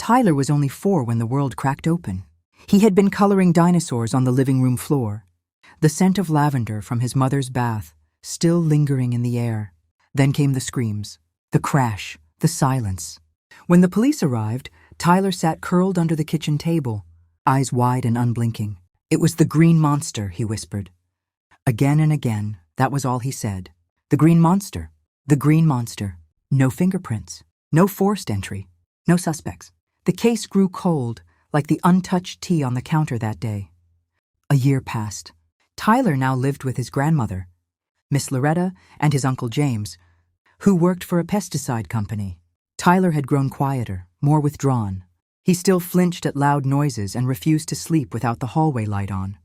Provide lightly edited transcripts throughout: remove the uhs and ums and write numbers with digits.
Tyler was only 4 when the world cracked open. He had been coloring dinosaurs on the living room floor, the scent of lavender from his mother's bath still lingering in the air. Then came the screams, the crash, the silence. When the police arrived, Tyler sat curled under the kitchen table, eyes wide and unblinking. "It was the green monster," he whispered. Again and again, that was all he said. The green monster. The green monster. No fingerprints. No forced entry. No suspects. The case grew cold, like the untouched tea on the counter that day. A year passed. Tyler now lived with his grandmother, Miss Loretta, and his Uncle James, who worked for a pesticide company. Tyler had grown quieter, more withdrawn. He still flinched at loud noises and refused to sleep without the hallway light on.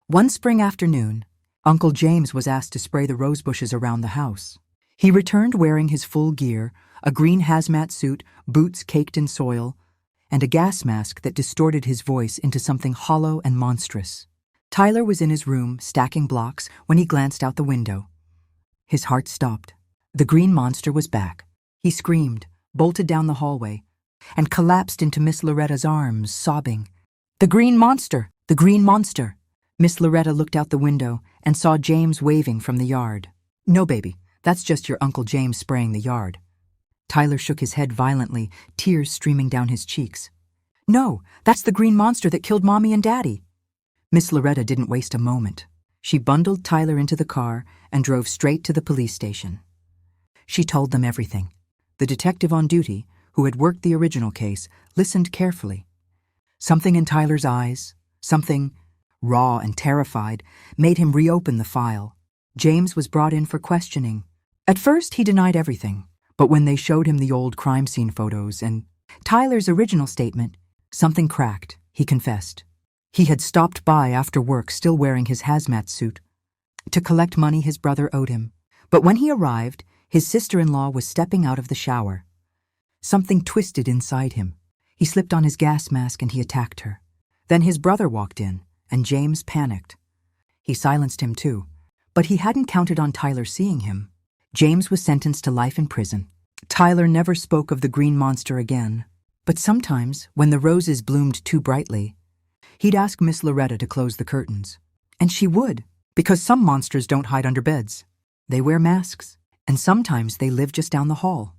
One spring afternoon, Uncle James was asked to spray the rose bushes around the house. He returned wearing his full gear, a green hazmat suit, boots caked in soil, and a gas mask that distorted his voice into something hollow and monstrous. Tyler was in his room, stacking blocks, when he glanced out the window. His heart stopped. The green monster was back. He screamed, bolted down the hallway, and collapsed into Miss Loretta's arms, sobbing. "The green monster! The green monster!" Miss Loretta looked out the window and saw James waving from the yard. "No, baby, that's just your Uncle James spraying the yard." Tyler shook his head violently, tears streaming down his cheeks. "No, that's the green monster that killed Mommy and Daddy." Miss Loretta didn't waste a moment. She bundled Tyler into the car and drove straight to the police station. She told them everything. The detective on duty, who had worked the original case, listened carefully. Something in Tyler's eyes, something raw and terrified, made him reopen the file. James was brought in for questioning. At first, he denied everything, but when they showed him the old crime scene photos and Tyler's original statement, something cracked, he confessed. He had stopped by after work still wearing his hazmat suit to collect money his brother owed him. But when he arrived, his sister-in-law was stepping out of the shower. Something twisted inside him. He slipped on his gas mask and he attacked her. Then his brother walked in, and James panicked. He silenced him too, but he hadn't counted on Tyler seeing him. James was sentenced to life in prison. Tyler never spoke of the green monster again, but sometimes, when the roses bloomed too brightly, he'd ask Miss Loretta to close the curtains. And she would, because some monsters don't hide under beds. They wear masks, and sometimes they live just down the hall.